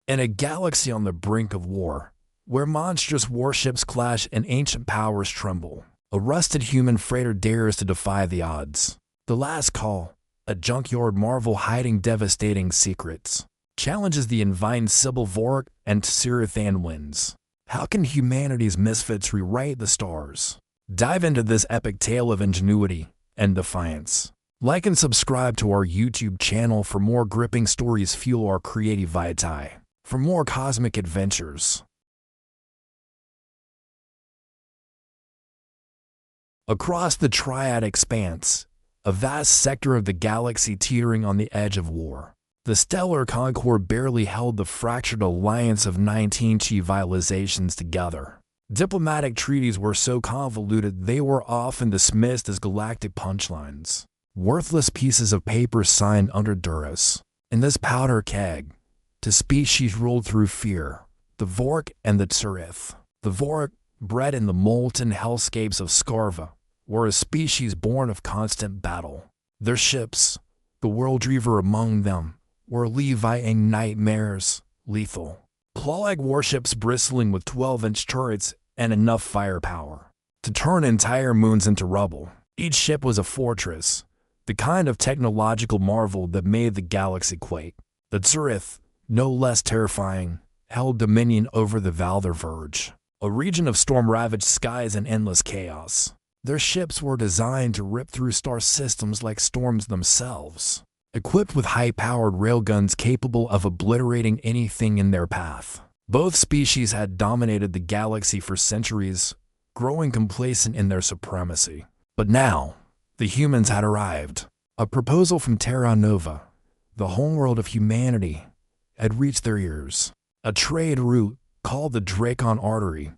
In a galaxy on the brink of war, where monstrous warships clash and ancient powers tremble, a rusted human freighter dares to defy the odds. The Last Call, a junkyard marvel hiding devastating secrets, challenges the invincible Vorrak and Tzyrith and wins. How can humanity's misfits rewrite the stars? Dive into this epic tale of ingenuity and defiance. Like and subscribe to our YouTube channel for more gripping stories fuel our creative vitae. For more cosmic adventures. Across the Triad expanse, a vast sector of the galaxy teetering on the edge of war, the stellar concord barely held the fractured alliance of 19 civilizations together. Diplomatic treaties were so convoluted they were often dismissed as galactic punchlines, worthless pieces of paper signed under duress. In this powder keg, two species ruled through fear, the Vorrak and the Tzyrith. The Vorrak, bred in the molten hellscapes of Scarva, were a species born of constant battle. Their ships, the World Reaver among them, were Leviathan nightmares, lethal. Claw-like warships bristling with 12-inch turrets and enough firepower to turn entire moons into rubble. Each ship was a fortress, the kind of technological marvel that made the galaxy quake. The Tzyrith, no less terrifying, held dominion over the Valder Verge, a region of storm-ravaged skies and endless chaos. Their ships were designed to rip through star systems like storms themselves, equipped with high-powered railguns capable of obliterating anything in their path. Both species had dominated the galaxy for centuries, growing complacent in their supremacy. But now, the humans had arrived. A proposal from Terra Nova, the homeworld of humanity, had reached their ears. A trade route, called the Drakon Artery,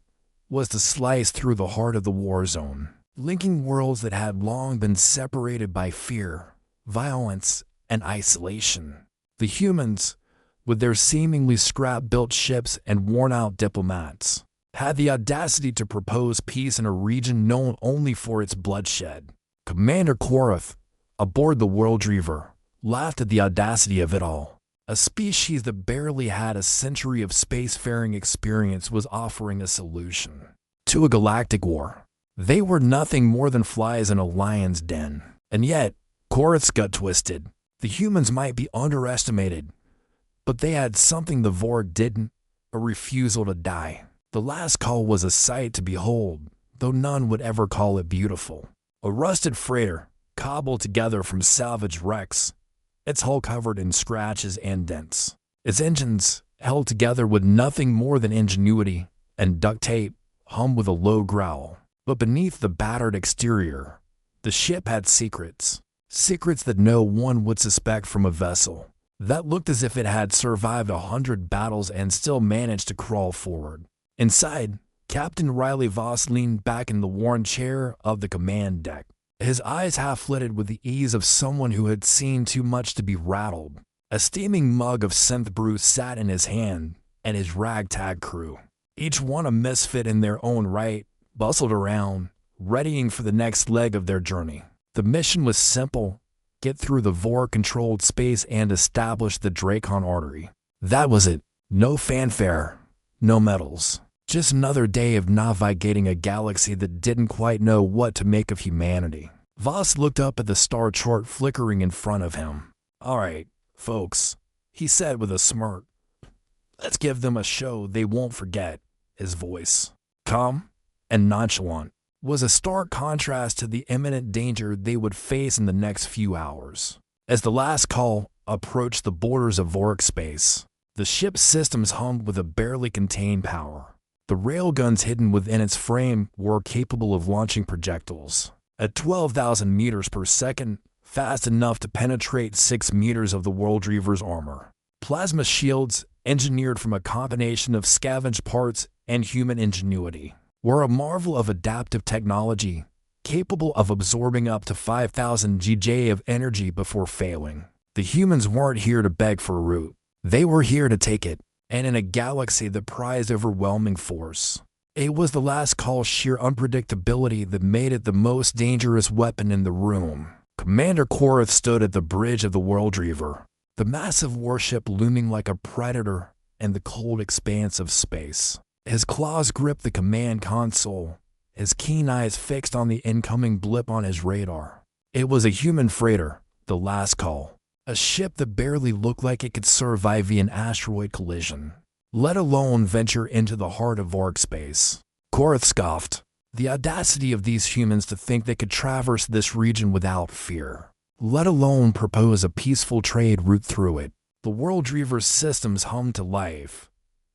was to slice through the heart of the war zone, linking worlds that had long been separated by fear, violence, and isolation. The humans, with their seemingly scrap-built ships and worn-out diplomats, had the audacity to propose peace in a region known only for its bloodshed. Commander Tzyrith, aboard the World Reaver, laughed at the audacity of it all. A species that barely had a century of spacefaring experience was offering a solution to a galactic war. They were nothing more than flies in a lion's den. And yet, Tzyrith's gut twisted. The humans might be underestimated, but they had something the Vorrak didn't, a refusal to die. The Last Call was a sight to behold, though none would ever call it beautiful. A rusted freighter, cobbled together from salvaged wrecks, its hull covered in scratches and dents. Its engines, held together with nothing more than ingenuity and duct tape, hummed with a low growl. But beneath the battered exterior, the ship had secrets. Secrets that no one would suspect from a vessel that looked as if it had survived 100 battles and still managed to crawl forward. Inside, Captain Riley Voss leaned back in the worn chair of the command deck, his eyes half-lidded with the ease of someone who had seen too much to be rattled. A steaming mug of synth brew sat in his hand, and his ragtag crew, each one a misfit in their own right, bustled around, readying for the next leg of their journey. The mission was simple: get through the Vorrak-controlled space and establish the Drakon Artery. That was it. No fanfare, no medals. Just another day of navigating a galaxy that didn't quite know what to make of humanity. Voss looked up at the star chart flickering in front of him. "All right, folks," he said with a smirk. "Let's give them a show they won't forget." His voice, calm and nonchalant, was a stark contrast to the imminent danger they would face in the next few hours. As the Last Call approached the borders of Vorrak space, the ship's systems hummed with a barely contained power. The railguns hidden within its frame were capable of launching projectiles at 12,000 meters per second, fast enough to penetrate 6 meters of the World Reaver's armor. Plasma shields, engineered from a combination of scavenged parts and human ingenuity, were a marvel of adaptive technology, capable of absorbing up to 5,000 GJ of energy before failing. The humans weren't here to beg for a route. They were here to take it. And in a galaxy that prized overwhelming force, it was the Last Call's sheer unpredictability that made it the most dangerous weapon in the room. Commander Tzyrith stood at the bridge of the World Reaver, the massive warship looming like a predator and the cold expanse of space. His claws gripped the command console, his keen eyes fixed on the incoming blip on his radar. It was a human freighter, the last call, a ship that barely looked like it could survive an asteroid collision, let alone venture into the heart of Vorrak space. Tzyrith scoffed. The audacity of these humans to think they could traverse this region without fear, let alone propose a peaceful trade route through it. The World Reaver's systems hummed to life,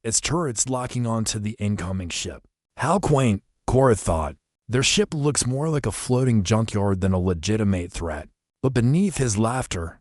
its turrets locking onto the incoming ship. How quaint, Tzyrith thought. Their ship looks more like a floating junkyard than a legitimate threat. But beneath his laughter,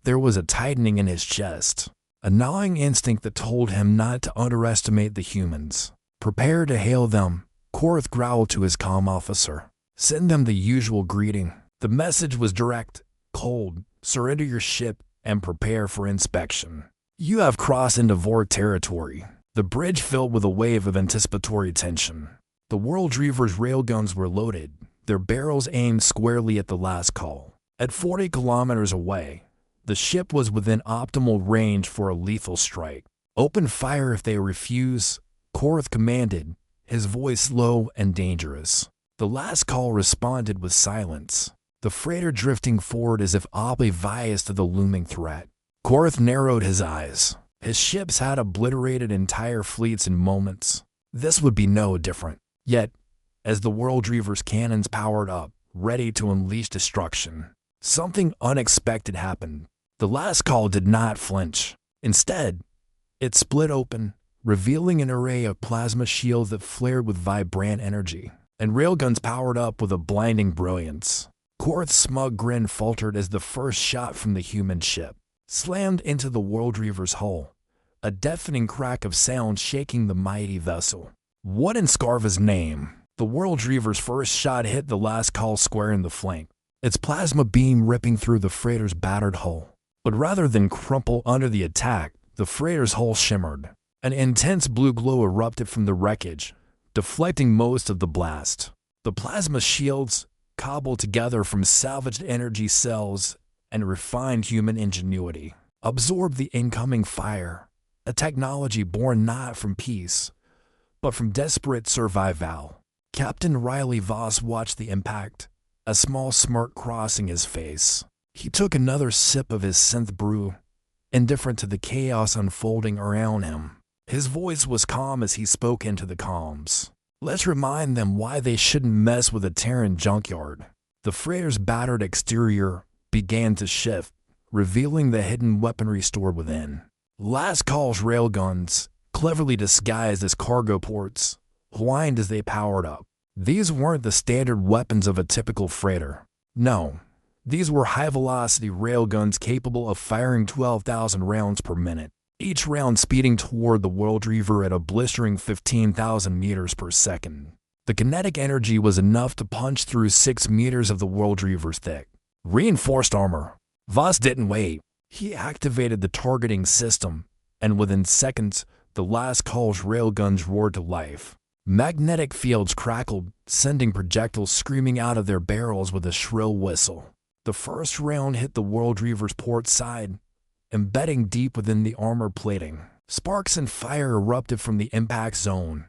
there was a tightening in his chest, a gnawing instinct that told him not to underestimate the humans. Prepare to hail them, Tzyrith growled to his comm officer. Send them the usual greeting. The message was direct, cold. Surrender your ship and prepare for inspection. You have crossed into Vorrak territory. The bridge filled with a wave of anticipatory tension. The World Reaver's railguns were loaded, their barrels aimed squarely at the last call. At 40 kilometers away, the ship was within optimal range for a lethal strike. Open fire if they refuse, Tzyrith commanded, his voice low and dangerous. The last call responded with silence, the freighter drifting forward as if oblivious to the looming threat. Tzyrith narrowed his eyes. His ships had obliterated entire fleets in moments. This would be no different. Yet, as the World Reaver's cannons powered up, ready to unleash destruction, something unexpected happened. The last call did not flinch. Instead, it split open, revealing an array of plasma shields that flared with vibrant energy, and railguns powered up with a blinding brilliance. Tzyrith's smug grin faltered as the first shot from the human ship slammed into the World Reaver's hull, a deafening crack of sound shaking the mighty vessel. What in Scarva's name? The World Reaver's first shot hit the last call square in the flank, its plasma beam ripping through the freighter's battered hull. But rather than crumple under the attack, the freighter's hull shimmered. An intense blue glow erupted from the wreckage, deflecting most of the blast. The plasma shields, cobbled together from salvaged energy cells and refined human ingenuity, absorbed the incoming fire, a technology born not from peace, but from desperate survival. Captain Riley Voss watched the impact, a small smirk crossing his face. He took another sip of his synth brew, indifferent to the chaos unfolding around him. His voice was calm as he spoke into the comms. Let's remind them why they shouldn't mess with a Terran junkyard. The freighter's battered exterior began to shift, revealing the hidden weaponry stored within. Last call's railguns, cleverly disguised as cargo ports, whined as they powered up. These weren't the standard weapons of a typical freighter. No, these were high-velocity railguns capable of firing 12,000 rounds per minute, each round speeding toward the World Reaver at a blistering 15,000 meters per second. The kinetic energy was enough to punch through 6 meters of the World Reaver's thick, reinforced armor. Voss didn't wait. He activated the targeting system, and within seconds, the last call's railguns roared to life. Magnetic fields crackled, sending projectiles screaming out of their barrels with a shrill whistle. The first round hit the World Reaver's port side, embedding deep within the armor plating. Sparks and fire erupted from the impact zone.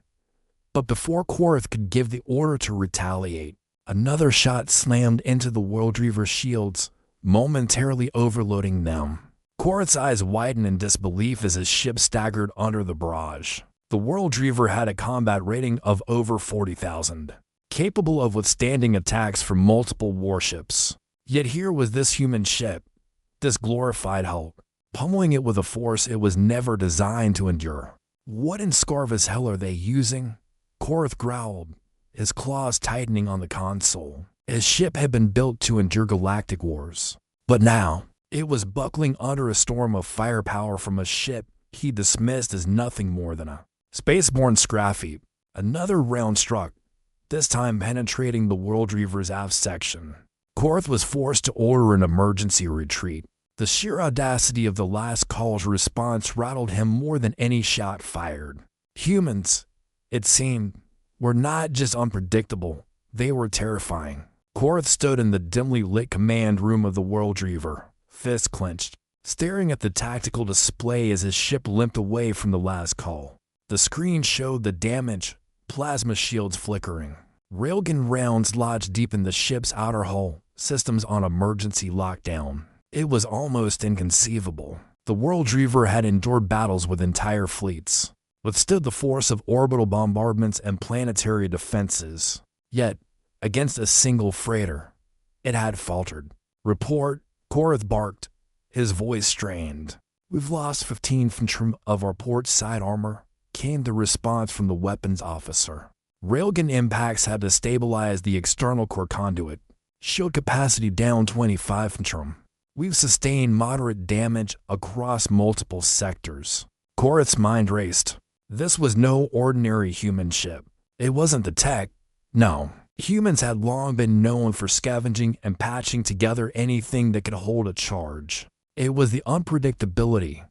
But before Tzyrith could give the order to retaliate, another shot slammed into the World Reaver's shields, momentarily overloading them. Tzyrith's eyes widened in disbelief as his ship staggered under the barrage. The World Reaver had a combat rating of over 40,000, capable of withstanding attacks from multiple warships. Yet here was this human ship, this glorified hull, pummeling it with a force it was never designed to endure. What in Scarva's hell are they using? Tzyrith growled, his claws tightening on the console. His ship had been built to endure galactic wars, but now it was buckling under a storm of firepower from a ship he dismissed as nothing more than a spaceborne scrap heap. Another round struck, this time penetrating the World Reaver's aft section. Tzyrith was forced to order an emergency retreat. The sheer audacity of the last call's response rattled him more than any shot fired. Humans, it seemed, were not just unpredictable, they were terrifying. Tzyrith stood in the dimly lit command room of the World Reaver, fists clenched, staring at the tactical display as his ship limped away from the last call. The screen showed the damage, plasma shields flickering. Railgun rounds lodged deep in the ship's outer hull, systems on emergency lockdown. It was almost inconceivable. The World Dreamer had endured battles with entire fleets, withstood the force of orbital bombardments and planetary defenses. Yet, against a single freighter, it had faltered. "Report," Tzyrith barked, his voice strained. "We've lost 15 of our port side armor," came the response from the weapons officer. Railgun impacts had destabilized the external core conduit. Shield capacity down 25 We've sustained moderate damage across multiple sectors. Tzyrith's mind raced. This was no ordinary human ship. It wasn't the tech. No. Humans had long been known for scavenging and patching together anything that could hold a charge. It was the unpredictability,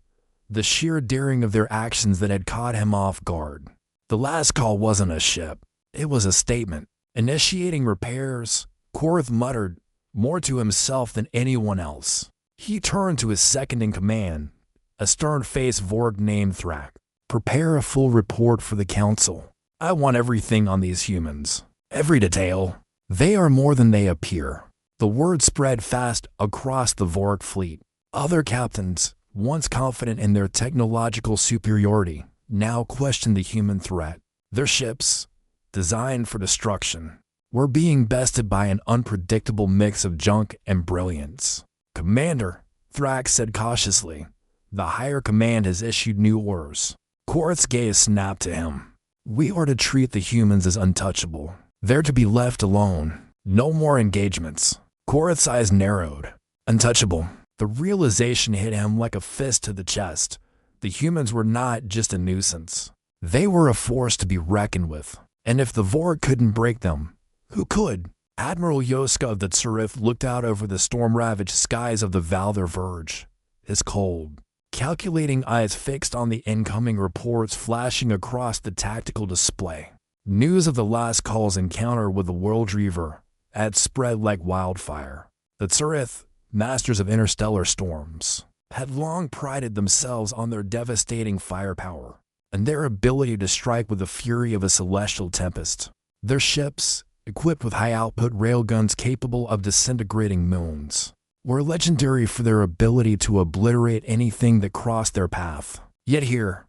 the sheer daring of their actions that had caught him off guard. The last call wasn't a ship. It was a statement. Initiating repairs, Tzyrith muttered, more to himself than anyone else. He turned to his second-in-command, a stern-faced Vorrak named Thrak. "Prepare a full report for the Council. I want everything on these humans. Every detail. They are more than they appear." The word spread fast across the Vorrak fleet. Other captains, once confident in their technological superiority, now questioned the human threat. Their ships, designed for destruction, were being bested by an unpredictable mix of junk and brilliance. "Commander," Thrak said cautiously, "the higher command has issued new orders." Tzyrith's gaze snapped to him. "We are to treat the humans as untouchable. They're to be left alone. No more engagements." Tzyrith's eyes narrowed. Untouchable. The realization hit him like a fist to the chest. The humans were not just a nuisance. They were a force to be reckoned with. And if the Vorrak couldn't break them, who could? Admiral Yoska of the Tzyrith looked out over the storm-ravaged skies of the Valther Verge, his cold, calculating eyes fixed on the incoming reports flashing across the tactical display. News of the last call's encounter with the World Dreamer had spread like wildfire. The Tzyrith, masters of interstellar storms, had long prided themselves on their devastating firepower and their ability to strike with the fury of a celestial tempest. Their ships, equipped with high-output railguns capable of disintegrating moons, were legendary for their ability to obliterate anything that crossed their path. Yet here,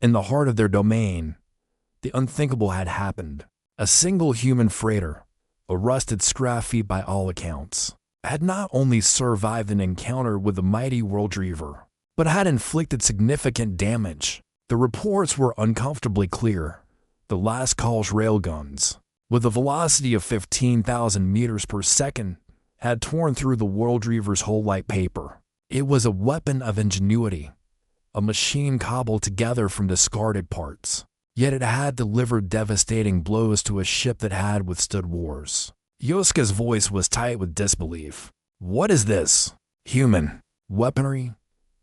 in the heart of their domain, the unthinkable had happened. A single human freighter, a rusted scrap heap by all accounts, had not only survived an encounter with the mighty World Dreamer, but had inflicted significant damage. The reports were uncomfortably clear. The last call's railguns, with a velocity of 15,000 meters per second, had torn through the World Dreamer's hull like paper. It was a weapon of ingenuity, a machine cobbled together from discarded parts. Yet it had delivered devastating blows to a ship that had withstood wars. Yoska's voice was tight with disbelief. "What is this? Human weaponry?"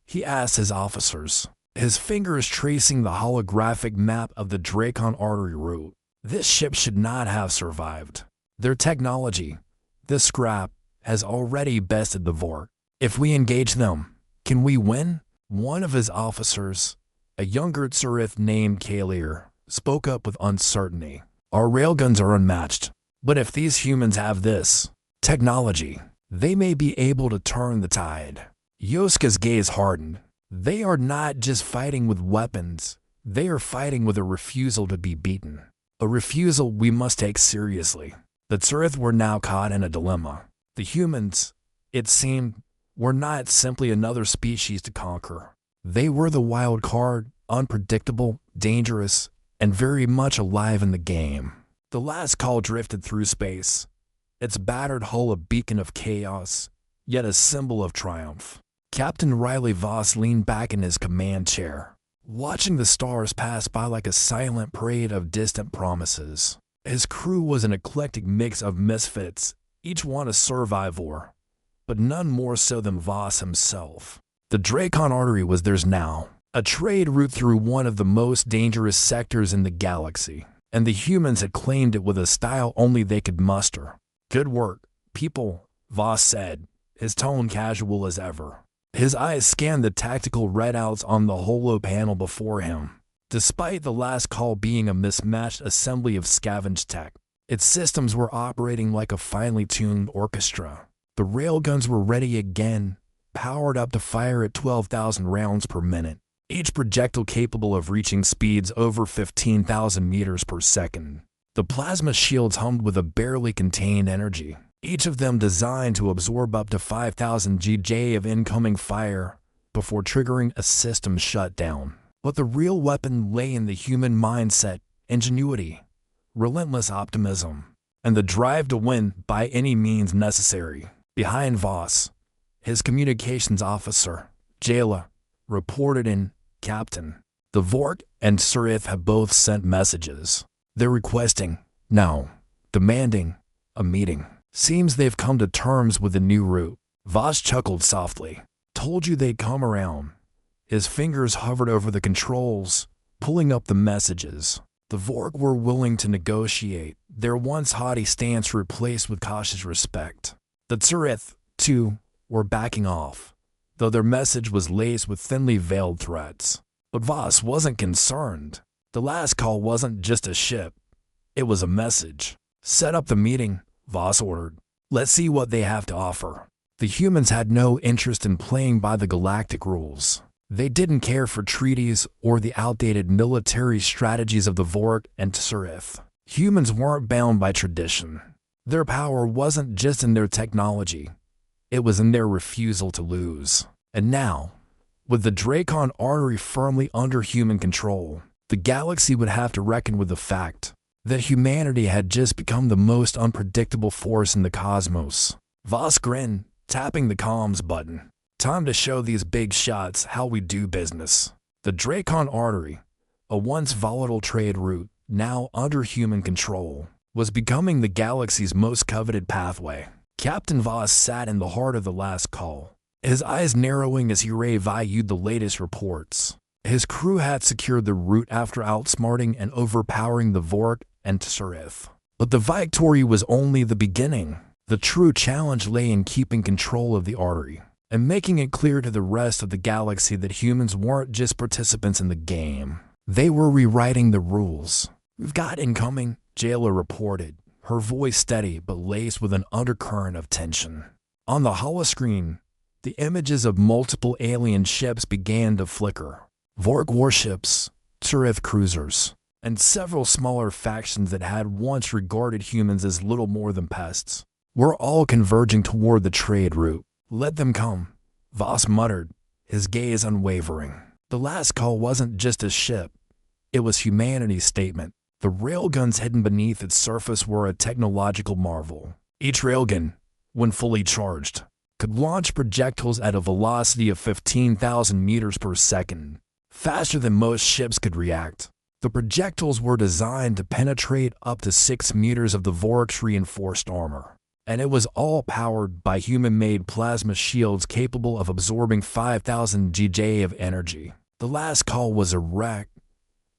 he asked his officers, his fingers tracing the holographic map of the Drakon Artery route. This ship should not have survived. Their technology, this scrap, has already bested the Vorrak. If we engage them, can we win? One of his officers, a younger Tzyrith named Kalir, spoke up with uncertainty. "Our railguns are unmatched, but if these humans have this technology, they may be able to turn the tide." Yoska's gaze hardened. They are not just fighting with weapons, they are fighting with a refusal to be beaten. A refusal we must take seriously. The Tzyrith were now caught in a dilemma. The humans, it seemed, were not simply another species to conquer. They were the wild card, unpredictable, dangerous, and very much alive in the game. The last call drifted through space, its battered hull a beacon of chaos, yet a symbol of triumph. Captain Riley Voss leaned back in his command chair, watching the stars pass by like a silent parade of distant promises. His crew was an eclectic mix of misfits, each one a survivor, but none more so than Voss himself. The Drakon Artery was theirs now, a trade route through one of the most dangerous sectors in the galaxy, and the humans had claimed it with a style only they could muster. "Good work, people," Voss said, his tone casual as ever. His eyes scanned the tactical readouts on the holo panel before him. Despite the last call being a mismatched assembly of scavenged tech, its systems were operating like a finely tuned orchestra. The railguns were ready again, powered up to fire at 12,000 rounds per minute, each projectile capable of reaching speeds over 15,000 meters per second. The plasma shields hummed with a barely contained energy, each of them designed to absorb up to 5,000 GJ of incoming fire before triggering a system shutdown. But the real weapon lay in the human mindset, ingenuity, relentless optimism, and the drive to win by any means necessary. Behind Voss, his communications officer, Jayla, reported in, "Captain, the Vorrak and Tzyrith have both sent messages. They're requesting, no, demanding, a meeting. Seems they've come to terms with the new route." Voss chuckled softly. "Told you they'd come around." His fingers hovered over the controls, pulling up the messages. The Vorrak were willing to negotiate, their once haughty stance replaced with cautious respect. The Tzyrith, too, were backing off, though their message was laced with thinly veiled threats. But Voss wasn't concerned. The last call wasn't just a ship, it was a message. "Set up the meeting," Voss ordered. "Let's see what they have to offer." The humans had no interest in playing by the galactic rules. They didn't care for treaties or the outdated military strategies of the Vorrak and Tzyrith. Humans weren't bound by tradition. Their power wasn't just in their technology, it was in their refusal to lose. And now, with the Drakon Artery firmly under human control, the galaxy would have to reckon with the fact that humanity had just become the most unpredictable force in the cosmos. Voss grinned, tapping the comms button. "Time to show these big shots how we do business." The Drakon Artery, a once volatile trade route, now under human control, was becoming the galaxy's most coveted pathway. Captain Voss sat in the heart of the last call, his eyes narrowing as he reviewed the latest reports. His crew had secured the route after outsmarting and overpowering the Vorrak and Tzyrith. But the victory was only the beginning. The true challenge lay in keeping control of the artery and making it clear to the rest of the galaxy that humans weren't just participants in the game. They were rewriting the rules. "We've got incoming," Jayla reported, her voice steady but laced with an undercurrent of tension. On the holoscreen, the images of multiple alien ships began to flicker. Vorrak warships, Tzyrith cruisers, and several smaller factions that had once regarded humans as little more than pests were all converging toward the trade route. "Let them come," Voss muttered, his gaze unwavering. The last call wasn't just a ship, it was humanity's statement. The railguns hidden beneath its surface were a technological marvel. Each railgun, when fully charged, could launch projectiles at a velocity of 15,000 meters per second, faster than most ships could react. The projectiles were designed to penetrate up to 6 meters of the Vorrak's reinforced armor, and it was all powered by human-made plasma shields capable of absorbing 5,000 GJ of energy. The last call was a wreck,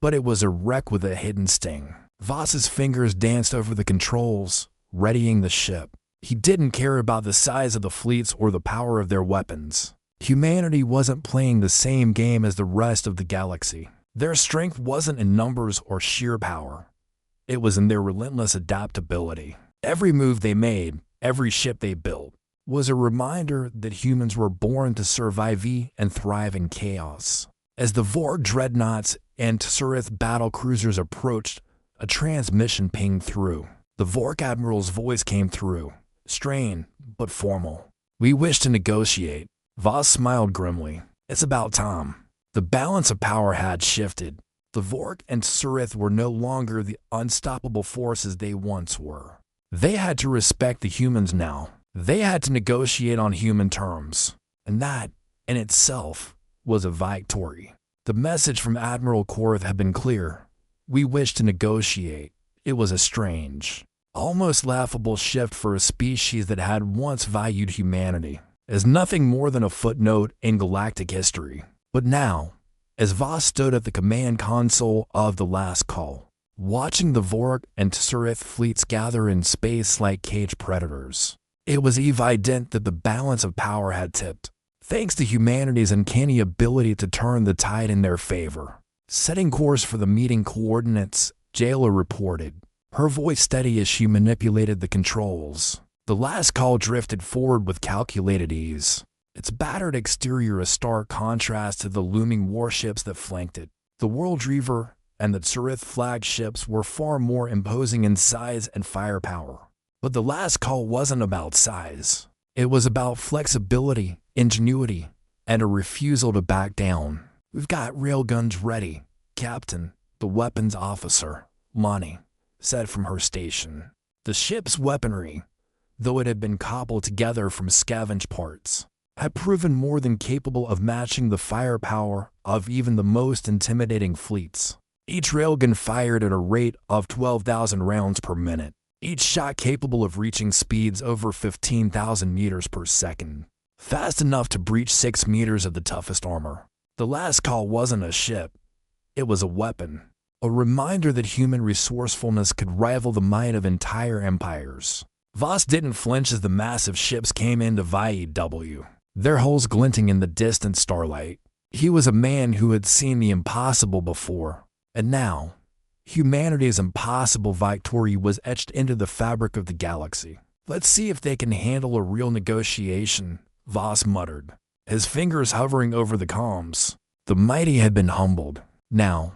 but it was a wreck with a hidden sting. Voss's fingers danced over the controls, readying the ship. He didn't care about the size of the fleets or the power of their weapons. Humanity wasn't playing the same game as the rest of the galaxy. Their strength wasn't in numbers or sheer power. It was in their relentless adaptability. Every move they made, every ship they built, was a reminder that humans were born to survive and thrive in chaos. As the Vorrak dreadnoughts and Tzyrith battlecruisers approached, a transmission pinged through. The Vorrak admiral's voice came through, strained but formal. "We wish to negotiate." Voss smiled grimly. "It's about time." The balance of power had shifted. The Vorrak and Tzyrith were no longer the unstoppable forces they once were. They had to respect the humans now. They had to negotiate on human terms. And that, in itself, was a victory. The message from Admiral Korth had been clear. We wish to negotiate. It was a strange, almost laughable shift for a species that had once valued humanity as nothing more than a footnote in galactic history. But now, as Voss stood at the command console of the last call, watching the Vorrak and Tzyrith fleets gather in space like caged predators, it was evident that the balance of power had tipped. thanks to humanity's uncanny ability to turn the tide in their favor. Setting course for the meeting coordinates, Jailer reported, her voice steady as she manipulated the controls. The last call drifted forward with calculated ease, its battered exterior a stark contrast to the looming warships that flanked it. The World Reaver and the Tzyrith flagships were far more imposing in size and firepower. But the last call wasn't about size. It was about flexibility, ingenuity, and a refusal to back down. "We've got railguns ready, Captain," the weapons officer, Lonnie, said from her station. The ship's weaponry, though it had been cobbled together from scavenged parts, had proven more than capable of matching the firepower of even the most intimidating fleets. Each railgun fired at a rate of 12,000 rounds per minute, each shot capable of reaching speeds over 15,000 meters per second, fast enough to breach 6 meters of the toughest armor. The last call wasn't a ship, it was a weapon, a reminder that human resourcefulness could rival the might of entire empires. Voss didn't flinch as the massive ships came into view, their hulls glinting in the distant starlight. He was a man who had seen the impossible before, and now, humanity's impossible victory was etched into the fabric of the galaxy. "Let's see if they can handle a real negotiation," Voss muttered, his fingers hovering over the comms. The mighty had been humbled. Now,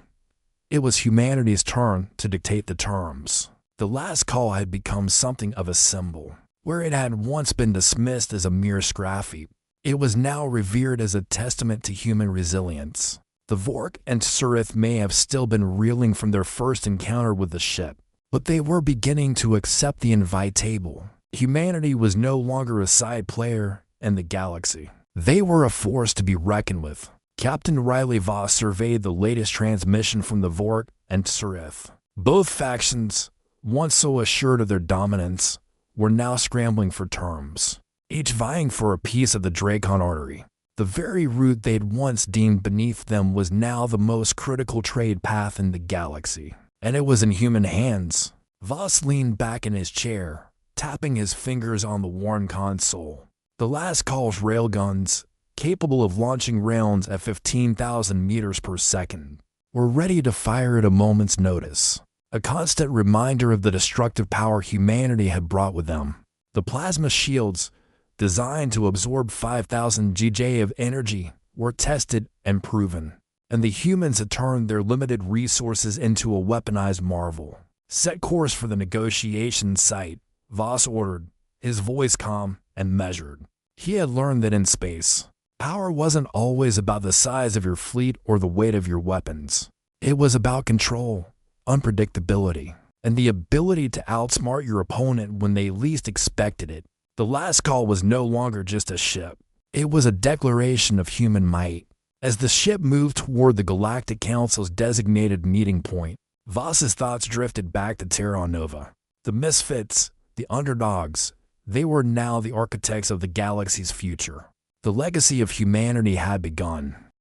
it was humanity's turn to dictate the terms. The last call had become something of a symbol. Where it had once been dismissed as a mere scrap heap, it was now revered as a testament to human resilience. The Vorrak and Tzyrith may have still been reeling from their first encounter with the ship, but they were beginning to accept the inevitable. Humanity was no longer a side player in the galaxy. They were a force to be reckoned with. Captain Riley Voss surveyed the latest transmission from the Vorrak and Tzyrith. Both factions, once so assured of their dominance, were now scrambling for terms, each vying for a piece of the Drakon Artery. The very route they'd once deemed beneath them was now the most critical trade path in the galaxy, and it was in human hands. Voss leaned back in his chair, tapping his fingers on the worn console. The last call's railguns, capable of launching rounds at 15,000 meters per second, were ready to fire at a moment's notice, a constant reminder of the destructive power humanity had brought with them. The plasma shields, designed to absorb 5,000 GJ of energy, were tested and proven, and the humans had turned their limited resources into a weaponized marvel. "Set course for the negotiation site," Voss ordered, his voice calm and measured. He had learned that in space, power wasn't always about the size of your fleet or the weight of your weapons. It was about control, unpredictability, and the ability to outsmart your opponent when they least expected it. The last call was no longer just a ship. It was a declaration of human might. As the ship moved toward the Galactic Council's designated meeting point, Voss's thoughts drifted back to Terra Nova. The misfits, the underdogs, they were now the architects of the galaxy's future. The legacy of humanity had begun.